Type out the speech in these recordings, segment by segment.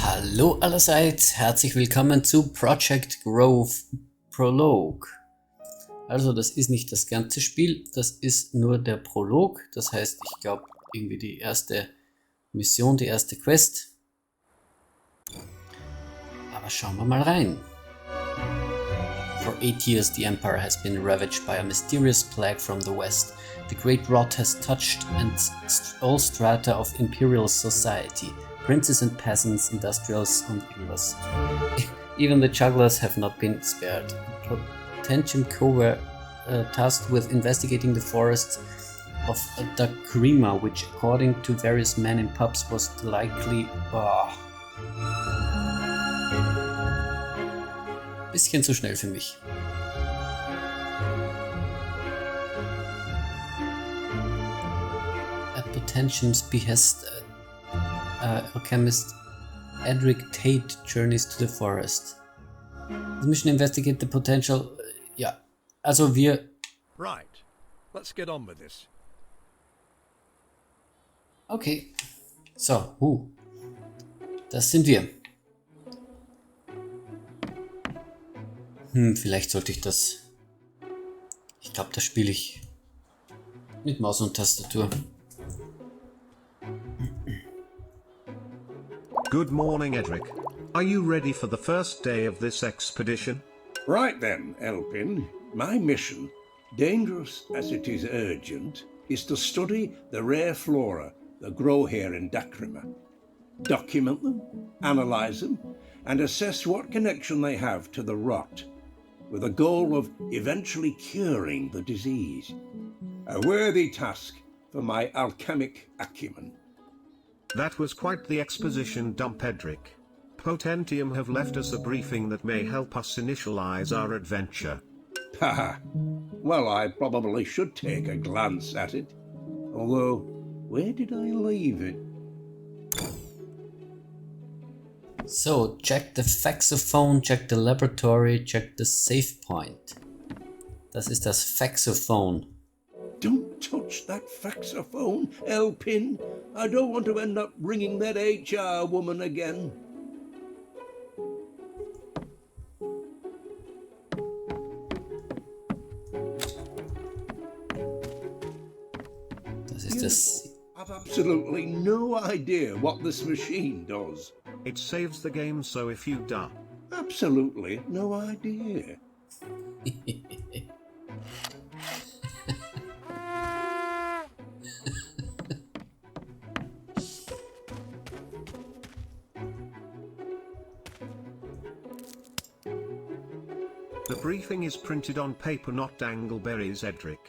Hallo allerseits, herzlich willkommen zu Project Grove Prologue. Also das ist nicht das ganze Spiel, das ist nur der Prolog. Das heißt, ich glaube irgendwie die erste Mission, die erste Quest. Aber schauen wir mal rein. For 8 years the Empire has been ravaged by a mysterious plague from the west. The Great Rot has touched all strata of imperial society. Princes and peasants, industrials and ignorants. Even the jugglers have not been spared. Potentium Co were tasked with investigating the forests of Dakrima, which according to various men in pubs was likely... Bisschen zu schnell für mich. At Potentium's behest, Alchemist Edric Tate journeys to the forest. The mission investigate the potential... ja, also wir... Right, let's get on with this. Okay, so, das sind wir. Vielleicht sollte ich das... Ich glaube, das spiele ich mit Maus und Tastatur. Good morning, Edric. Are you ready for the first day of this expedition? Right then, Elpin. My mission, dangerous as it is urgent, is to study the rare flora that grow here in Dakrima. Document them, analyze them, and assess what connection they have to the rot, with a goal of eventually curing the disease. A worthy task for my alchemic acumen. That was quite the exposition dump, Edric. Potentium have left us a briefing that may help us initialize our adventure. Haha. Well, I probably should take a glance at it. Although, where did I leave it? So, check the Faxophone, check the Laboratory, check the Save Point. Das ist das Faxophone. Don't touch that faxophone, Elpin. I don't want to end up ringing that HR woman again. Das ist das... I've absolutely no idea what this machine does. It saves the game, so if you die... Absolutely no idea. The briefing is printed on paper, not dangleberries, Edric.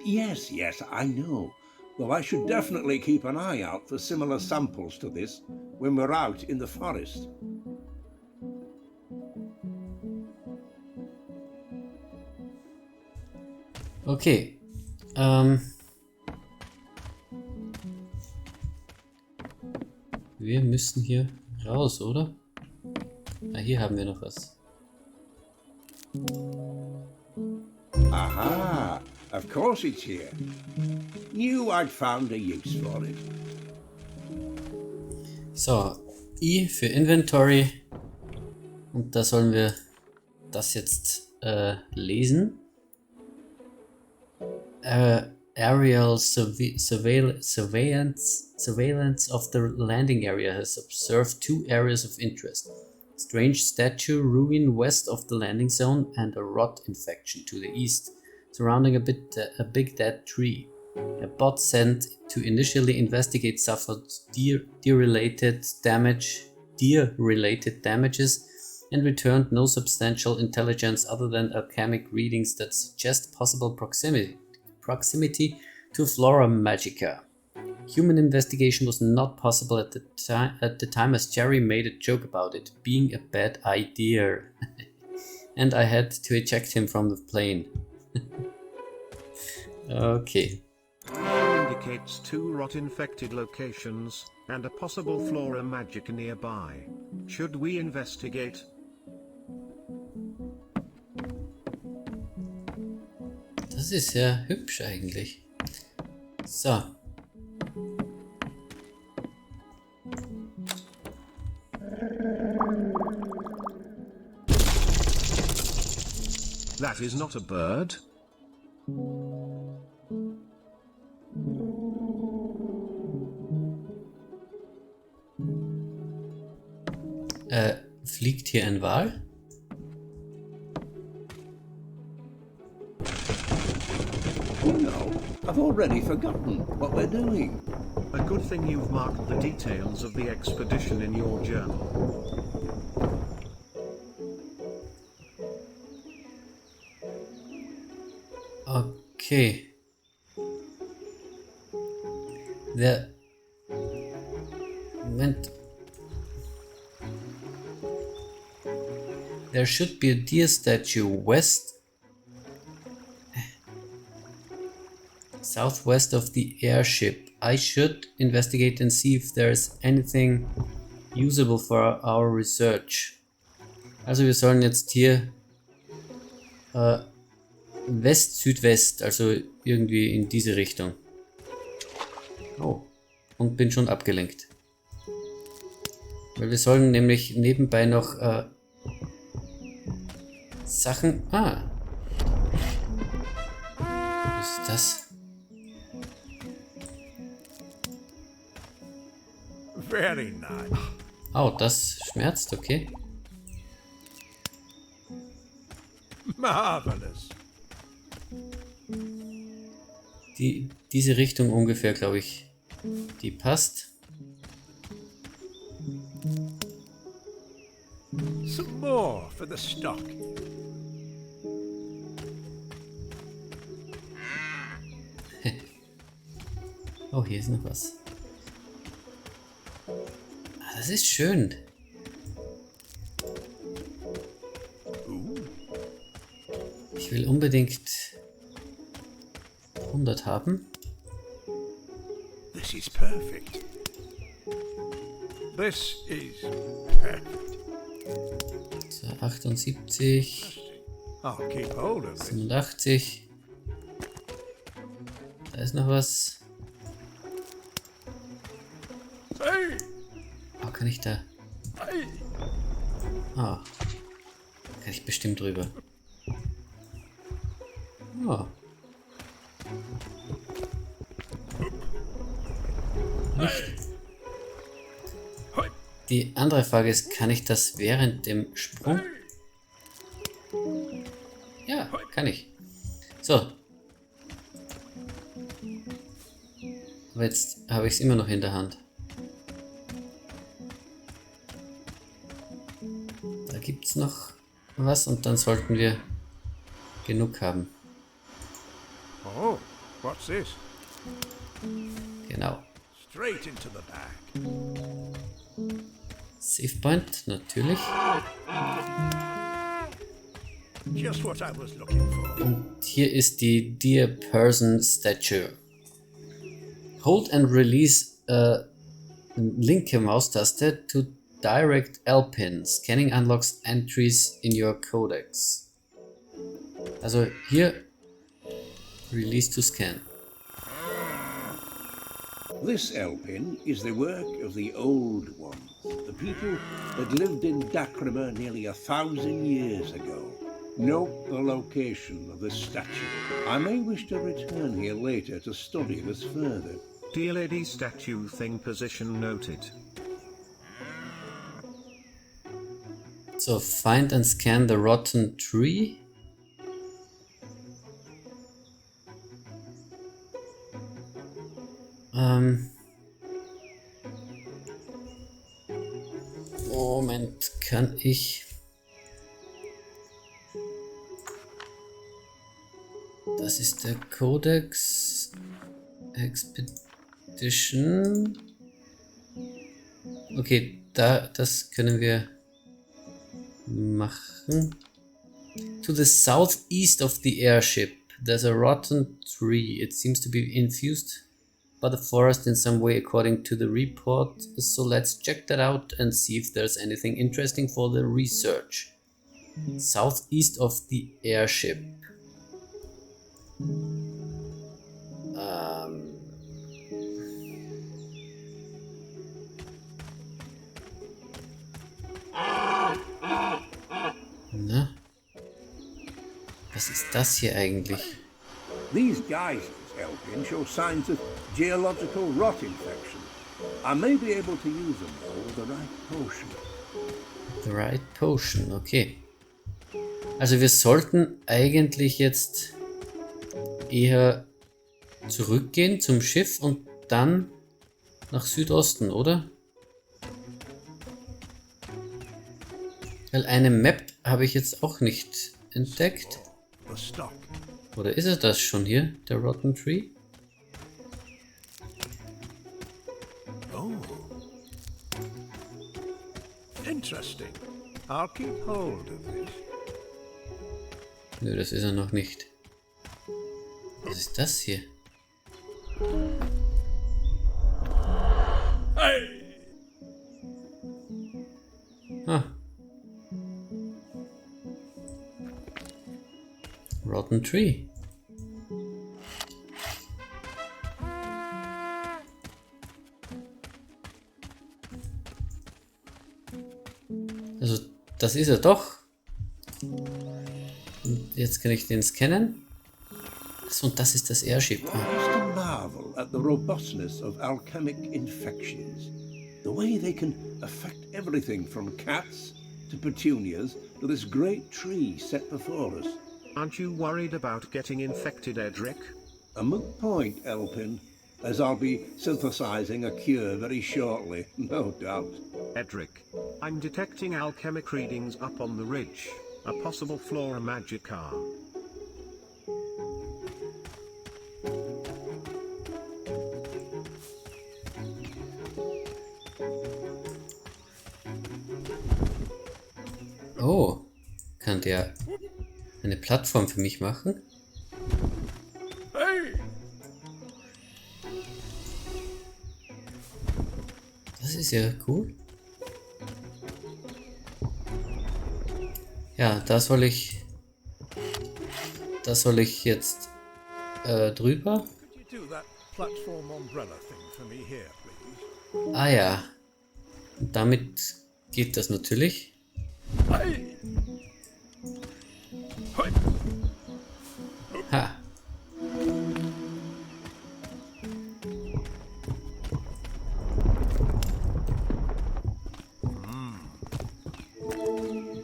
Yes, I know. Though I should definitely keep an eye out for similar samples to this when we're out in the forest. Okay. Wir müssen hier raus, oder? Ah, hier haben wir noch was. Aha! Of course it's here. Knew I'd found a use for it. So, I für Inventory. Und da sollen wir das jetzt lesen. Aerial surveillance of the landing area has observed 2 areas of interest. Strange statue ruin west of the landing zone and a rot infection to the east, surrounding a big dead tree. A bot sent to initially investigate suffered deer-related damages and returned no substantial intelligence other than alchemic readings that suggest possible proximity to Flora Magica. Human investigation was not possible at the time as Jerry made a joke about it being a bad idea. And I had to eject him from the plane. Okay. Indicates 2 rot-infected locations and a possible Flora Magica nearby. Should we investigate? Das ist ja hübsch eigentlich. So. That is not a bird. Fliegt hier ein Wal? Oh no, I've already forgotten what we're doing. A good thing you've marked the details of the expedition in your journal. Okay. Moment. There should be a deer statue southwest of the airship. I should investigate and see if there's anything usable for our research. Also wir sollen jetzt hier West-Südwest, also irgendwie in diese Richtung. Oh, und bin schon abgelenkt. Weil wir sollen nämlich nebenbei noch Sachen... Ah. Was ist das? Very nice. Oh, das schmerzt, okay. Marvelous. Diese Richtung ungefähr, glaube ich, die passt. Some more for the stock. Oh, hier ist noch was. Ah, das ist schön. Ich will unbedingt 100 haben. This is perfect. This is perfect. So, 78, I'll keep hold of this. 87. Da ist noch was. Hey! Oh, kann ich da... Hey! Ah. Kann ich bestimmt drüber. Oh. Nicht. Die andere Frage ist, kann ich das während dem Sprung? Ja, kann ich. So. Aber jetzt habe ich es immer noch in der Hand. Da gibt es noch was und dann sollten wir genug haben. Oh, what's this? Genau. Straight into the bag. Save Point, natürlich. Just what I was looking for. Und hier ist die Dear Person Statue. Hold and release linke Maustaste to direct L-Pin. Scanning unlocks entries in your codex. Also hier release to scan. This L-pin is the work of the old ones, the people that lived in Dacrima nearly 1,000 years ago. Note the location of this statue. I may wish to return here later to study this further. Dear lady statue thing position noted. So find and scan the rotten tree. Moment, kann ich... Das ist der Codex Expedition. Okay, das können wir machen. To the southeast of the airship, there's a rotten tree. It seems to be infused by the forest in some way according to the report. So let's check that out and see if there's anything interesting for the research. Southeast of the airship. Na? Was ist das hier eigentlich? These geysers, Elpin, show signs of geological rot infection. I may be able to use them though with the right potion. The right potion, okay. Also wir sollten eigentlich jetzt eher zurückgehen zum Schiff und dann nach Südosten, oder? Weil eine Map habe ich jetzt auch nicht entdeckt. The stock. Oder ist es das schon hier, der Rotten Tree? Oh. Interesting. I'll keep hold of this. Nö, das ist er noch nicht. Was ist das hier? Hey! Ah. Rotten Tree. Also, das ist er doch. Und jetzt kann ich den scannen. Achso, und das ist das Airship. I used to marvel at the robustness of alchemic infections. The way they can affect everything from cats to petunias to this great tree set before us. Aren't you worried about getting infected, Edric? A moot point, Elpin, as I'll be synthesizing a cure very shortly, no doubt. Edric, I'm detecting alchemic readings up on the ridge. A possible flora magica. Oh, kann der eine Plattform für mich machen? Hey! Das ist ja cool. Ja, da soll ich jetzt drüber. Could you do that platform umbrella thing for me here, please? Ah ja. Und damit geht das natürlich. Hey! Hey! Ha.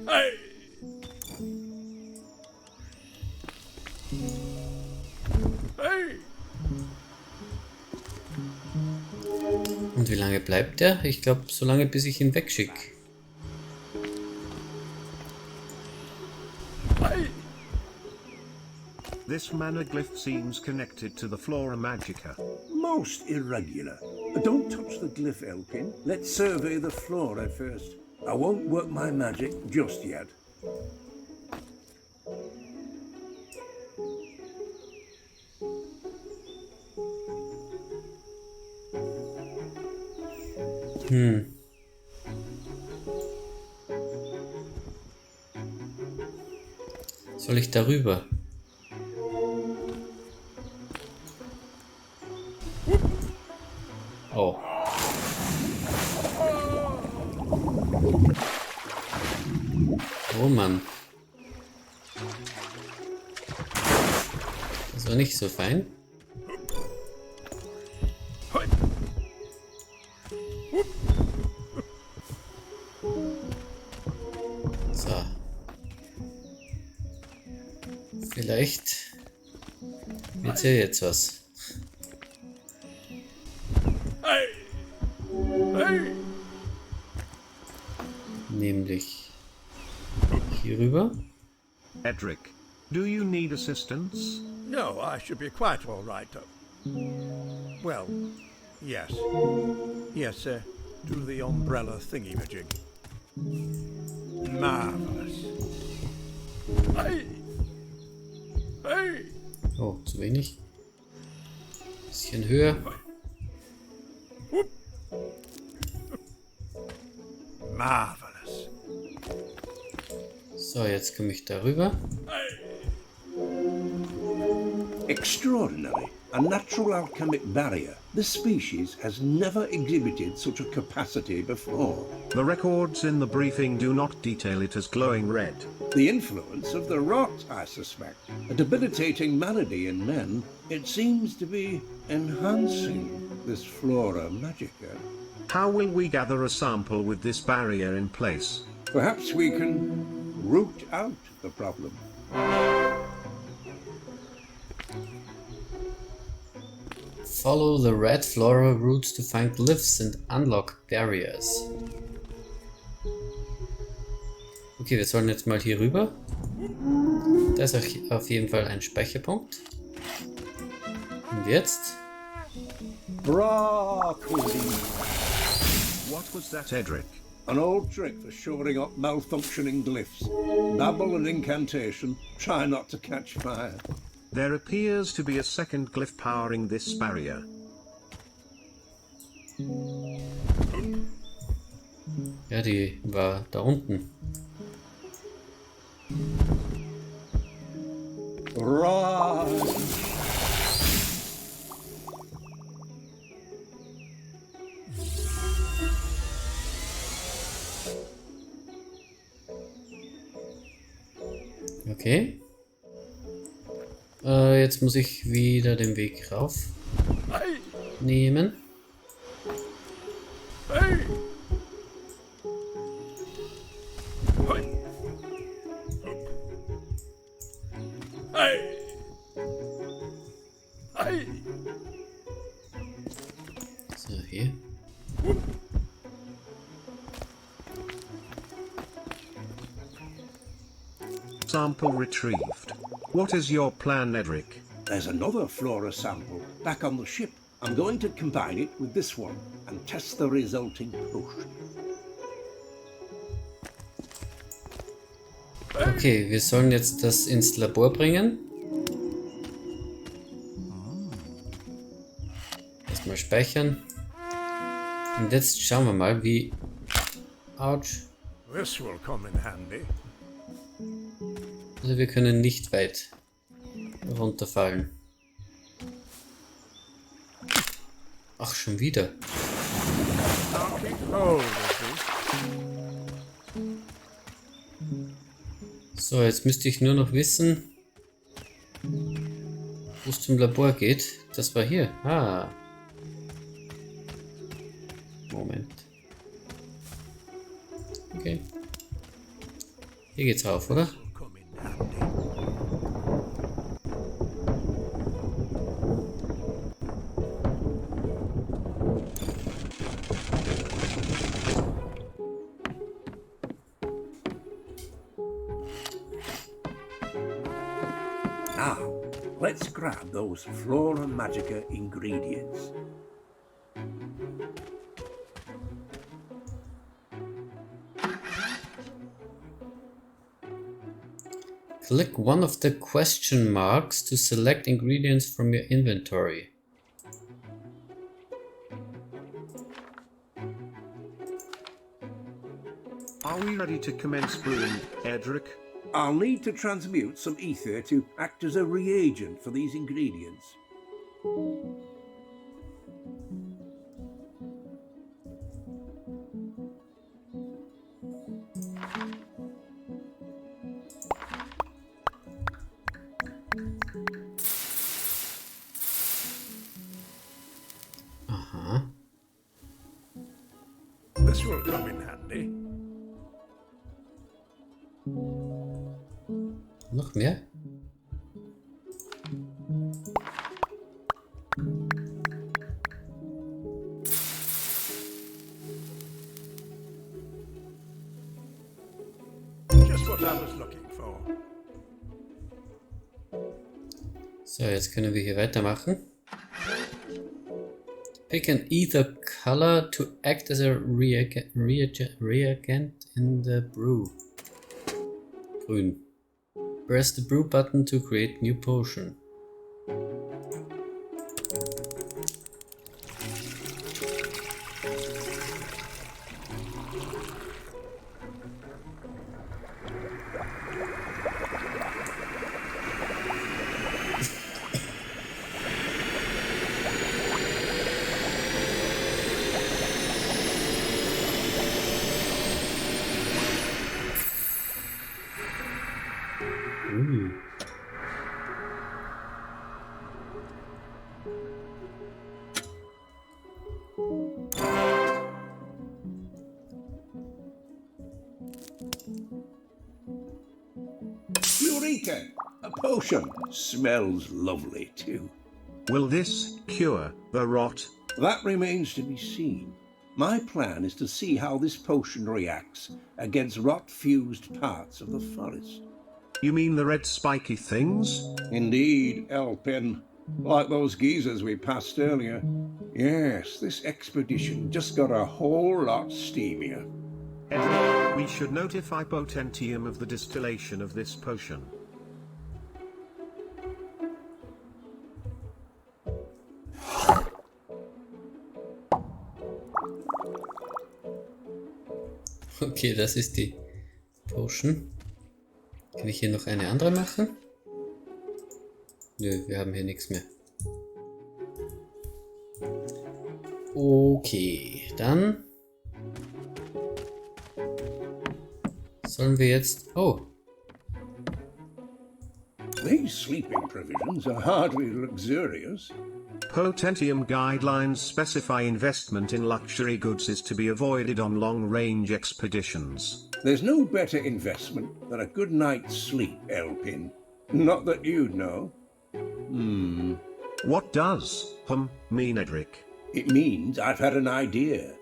Hey! Hey! Und wie lange bleibt der? Ich glaube, so lange, bis ich ihn wegschicke. Hey! This mana glyph seems connected to the flora magica. Most irregular. Don't touch the glyph, Elpin. Let's survey the flora first. I won't work my magic just yet. Soll ich darüber? Oh. Oh Mann. Das war nicht so fein. Hey! So. Vielleicht wird's ja jetzt was. Hey! Hey! Nämlich hier rüber. Edric, do you need assistance? No, I should be quite all right. Well, yes. Yes, do the umbrella thingy-majig. Marvelous. Hey! Hey! Oh, zu wenig. Bisschen höher. Marvelous. So, jetzt komme ich darüber. Extraordinary. A natural alchemic barrier. This species has never exhibited such a capacity before. The records in the briefing do not detail it as glowing red. The influence of the rot, I suspect. A debilitating malady in men. It seems to be enhancing this flora magica. How will we gather a sample with this barrier in place? Perhaps we can root out the problem. Follow the red flora routes to find glyphs and unlock barriers. Okay, wir sollen jetzt mal hier rüber. Da ist auf jeden Fall ein Speicherpunkt. Und jetzt? Broccoli. What was that, Edric? An old trick for shoring up malfunctioning glyphs. Babble and incantation. Try not to catch fire. There appears to be a second glyph powering this barrier. Ja, die war da unten. Right. Okay. Jetzt muss ich wieder den Weg rauf nehmen. So, hier. Sample retrieved. What is your plan, Edric? There's another flora sample back on the ship. I'm going to combine it with this one and test the resulting potion. Okay, wir sollen jetzt das ins Labor bringen. Erstmal speichern. Und jetzt schauen wir mal, wie... Ouch. This will come in handy. Also wir können nicht weit runterfallen. Ach, schon wieder. I'll keep hold of this. So, jetzt müsste ich nur noch wissen, wo es zum Labor geht. Das war hier. Ah. Moment. Okay. Hier geht's rauf, oder? Come in handy. Now, let's grab those Flora Magica ingredients. Click one of the question marks to select ingredients from your inventory. Are we ready to commence brewing, Edric? I'll need to transmute some ether to act as a reagent for these ingredients. Aha. This will come in handy. Noch mehr? Just what I was looking for. So, jetzt können wir hier weitermachen. Pick an ether color to act as a reagent in the brew. Grün. Press the brew button to create new potion. Eureka! A potion. Smells lovely too. Will this cure the rot? That remains to be seen. My plan is to see how this potion reacts against rot-fused parts of the forest. You mean the red spiky things? Indeed, Elpin. Like those geezers we passed earlier. Yes, this expedition just got a whole lot steamier. Edric, we should notify Potentium of the distillation of this potion. Okay, das ist die Potion. Kann ich hier noch eine andere machen? Nö, wir haben hier nichts mehr. Okay, dann sollen wir jetzt... Oh, These sleeping provisions are hardly luxurious. Potentium guidelines specify investment in luxury goods is to be avoided on long-range expeditions. There's no better investment than a good night's sleep, Elpin. Not that you'd know. What does mean, Edric? It means I've had an idea.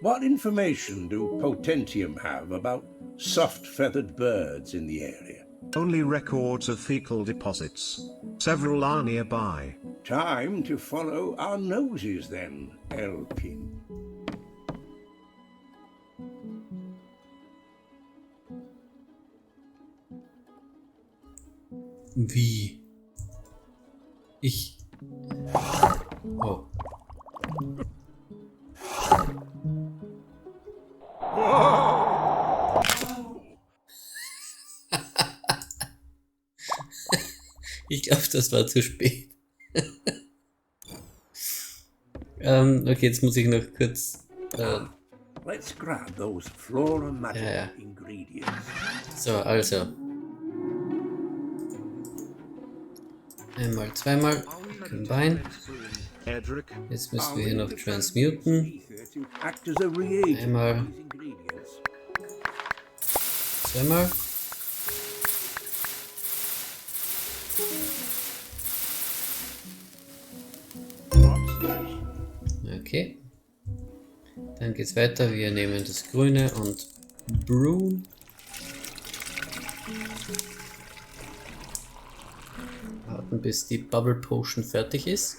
What information do Potentium have about soft-feathered birds in the area? Only records of fecal deposits. Several are nearby. Time to follow our noses then, Elpin. wie? Ich... Oh. Ich glaube, das war zu spät. Okay, jetzt muss ich noch kurz... Let's grab those flora magic Yeah. ingredients. So, also. Einmal, zweimal. Combine. Edric, Jetzt müssen wir hier noch transmuten. Act as a reagent Einmal. for these ingredients. Zweimal. Okay. Dann geht's weiter. Wir nehmen das Grüne und brewen. Warten, bis die Bubble Potion fertig ist.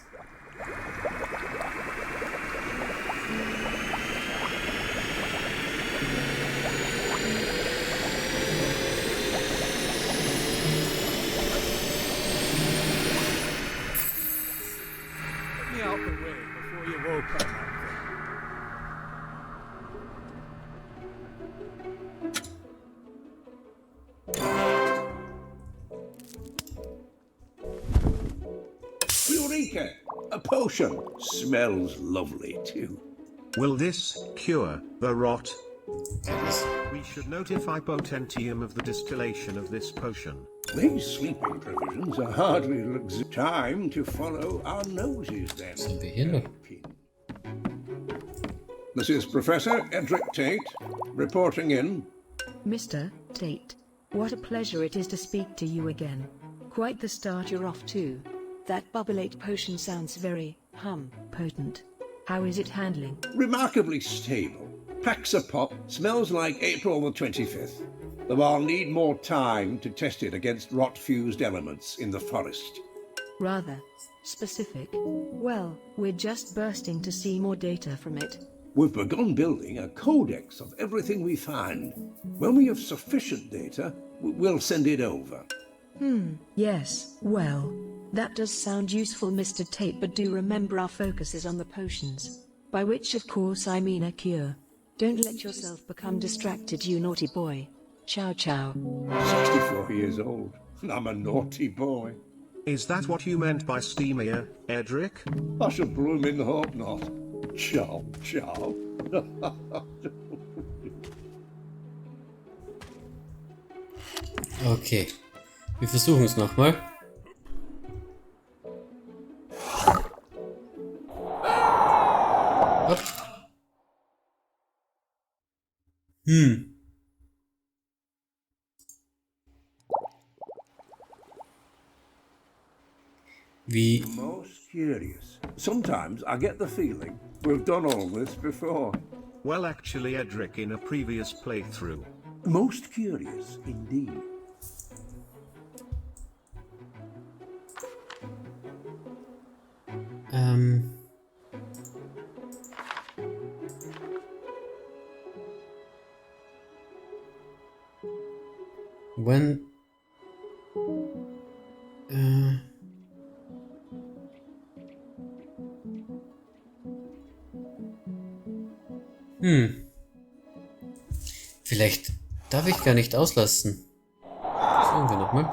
Get me out the way before you woke up. Eureka! A potion. Smells lovely too. will this cure the rot? Das We should notify Potentium of the distillation of this potion. These sleeping provisions are hardly time to follow our noses then. sind wir hier noch. This is Professor Edric Tate, reporting in. Mr. Tate, what a pleasure it is to speak to you again. Quite the start you're off to. That bubblate potion sounds very, potent. How is it handling? Remarkably stable. Packs a pop, smells like April the 25th. Though I'll need more time to test it against rot-fused elements in the forest. Rather specific. Well, we're just bursting to see more data from it. We've begun building a codex of everything we find. When we have sufficient data, we'll send it over. Yes, well, that does sound useful, Mr. Tate, but do remember our focus is on the potions. By which, of course, I mean a cure. Don't let yourself become distracted, you naughty boy. Ciao ciao. 64 years old. I'm a naughty boy. Is that what you meant by steamier, Edric? I should blooming hope not. Ciao, ciao. Okay. Wir versuchen es nochmal. Hopp. Wie... Most curious. Sometimes I get the feeling we've done all this before. Well, actually, Edric, in a previous playthrough. Most curious indeed. When... Vielleicht darf ich gar nicht auslassen. Schauen wir nochmal.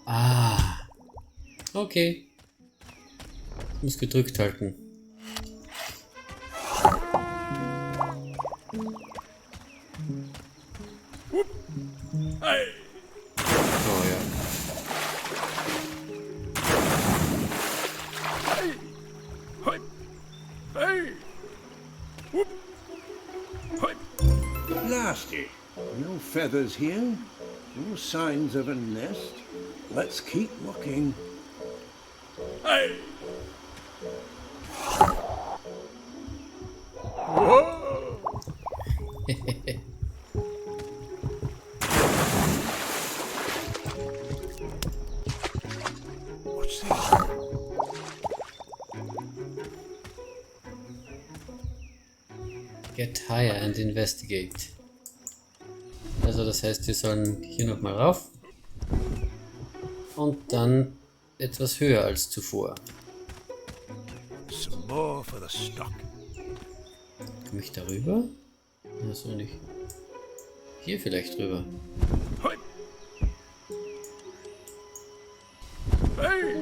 Ah. Okay. Ich muss gedrückt halten. Oh ja. Blasted. No feathers here. No signs of a nest. Let's keep looking. What's this? Get higher and investigate. Also das heißt, wir sollen hier nochmal rauf. Und dann etwas höher als zuvor. Some more for the stock. Komme ich da rüber? Ja, so nicht. Hier vielleicht rüber. Hey. Hey.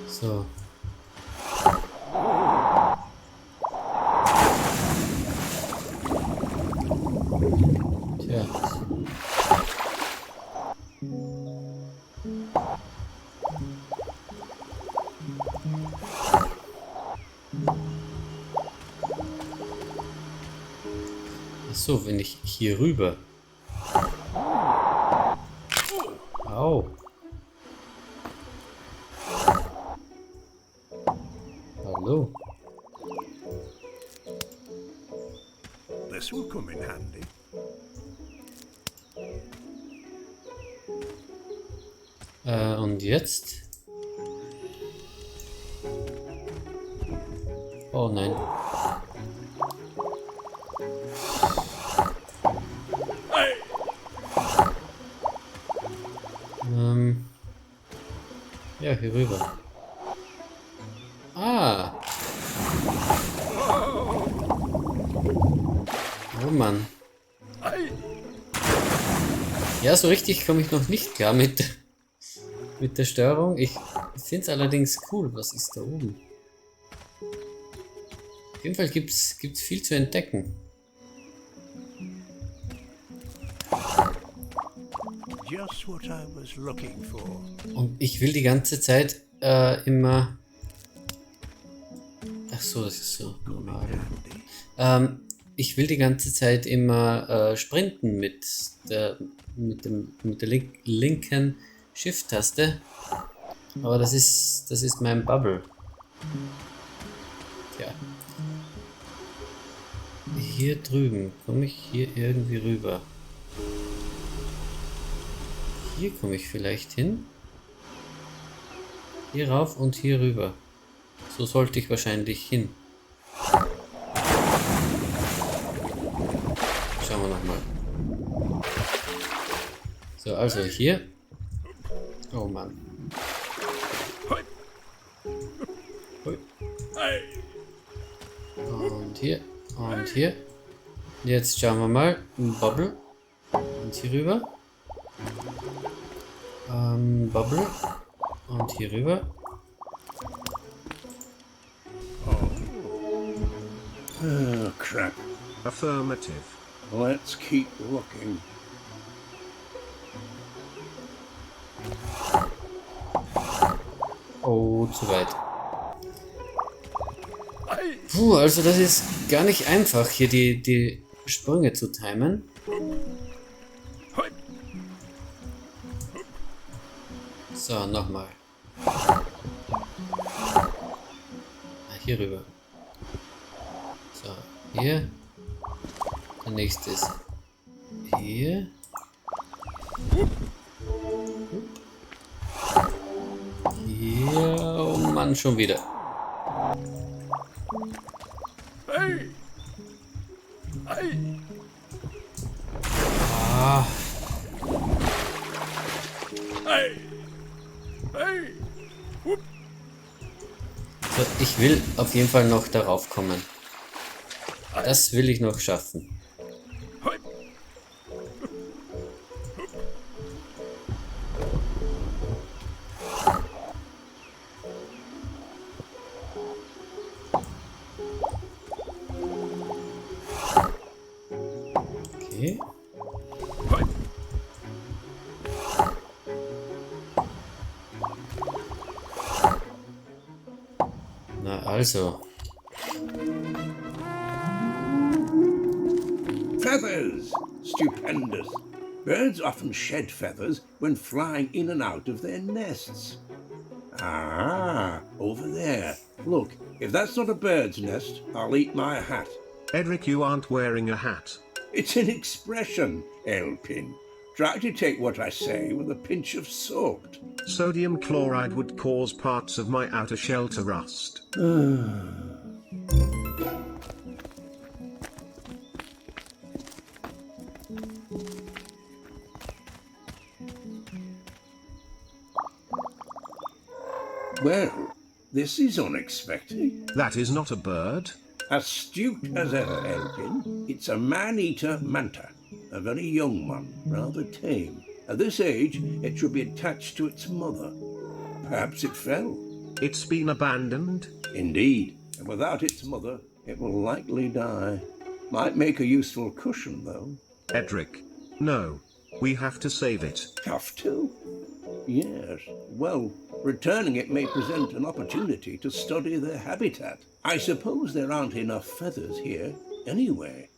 So. Tja. Ach so, wenn ich hier rüber. Au. Hallo. This will come in handy. Und jetzt? Oh nein. Ja, hier rüber. Ah. Oh Mann. Ja, so richtig komme ich noch nicht klar mit der Steuerung. Ich finde es allerdings cool. Was ist da oben? Auf jeden Fall gibt's viel zu entdecken. Just what I was looking for. Und ich will die ganze Zeit immer... Ach so, das ist so normal. Ich will die ganze Zeit immer sprinten mit der linken Shift-Taste. Aber das ist mein Bubble. Tja. Hier drüben komme ich hier irgendwie rüber. Hier komme ich vielleicht hin. Hier rauf und hier rüber. So sollte ich wahrscheinlich hin. Schauen wir nochmal. So, also hier. Oh Mann. Und hier. Und hier. Jetzt schauen wir mal. Bubble. Und hier rüber. Bubble. Und hier rüber. Oh, crap. Affirmative. Let's keep looking. Oh, zu weit. Puh, also das ist gar nicht einfach, hier die Sprünge zu timen. So, nochmal. Hier rüber. So, hier. Der nächste ist hier. Hier. Oh Mann, schon wieder. Hey! Hey! Ah, Hey! Hey! so, ich will auf jeden Fall noch darauf kommen. Das will ich noch schaffen. Hey! Okay. Hey! Na also. Feathers! Stupendous! Birds often shed feathers when flying in and out of their nests. Ah, over there. Look, if that's not a bird's nest, I'll eat my hat. Edric, you aren't wearing a hat. It's an expression, Elpin. Try to take what I say with a pinch of salt. Sodium chloride would cause parts of my outer shell to rust. Well, this is unexpected. That is not a bird. Astute as ever, Elpin. It's a man-eater manta. A very young one, rather tame. At this age, it should be attached to its mother. Perhaps it fell. It's been abandoned. Indeed, and without its mother, it will likely die. Might make a useful cushion, though. Edric. No. We have to save it. Have to? Yes. Well, returning it may present an opportunity to study their habitat. I suppose there aren't enough feathers here, anyway.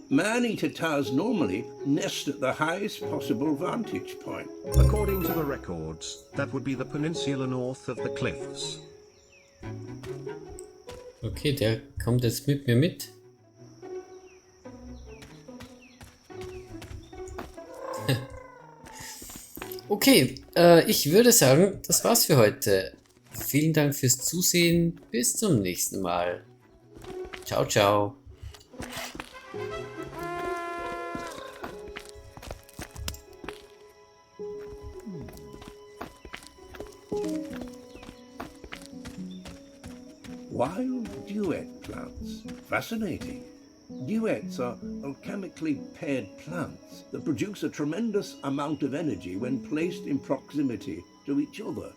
Man-eater tars normally nest at the highest possible vantage point. According to the records, that would be the peninsula north of the cliffs. Okay, der kommt jetzt mit mir mit. Okay, ich würde sagen, das war's für heute. Vielen Dank fürs Zusehen. Bis zum nächsten Mal. Ciao, ciao. Wild duet plants. Fascinating. Duets are alchemically paired plants that produce a tremendous amount of energy when placed in proximity to each other.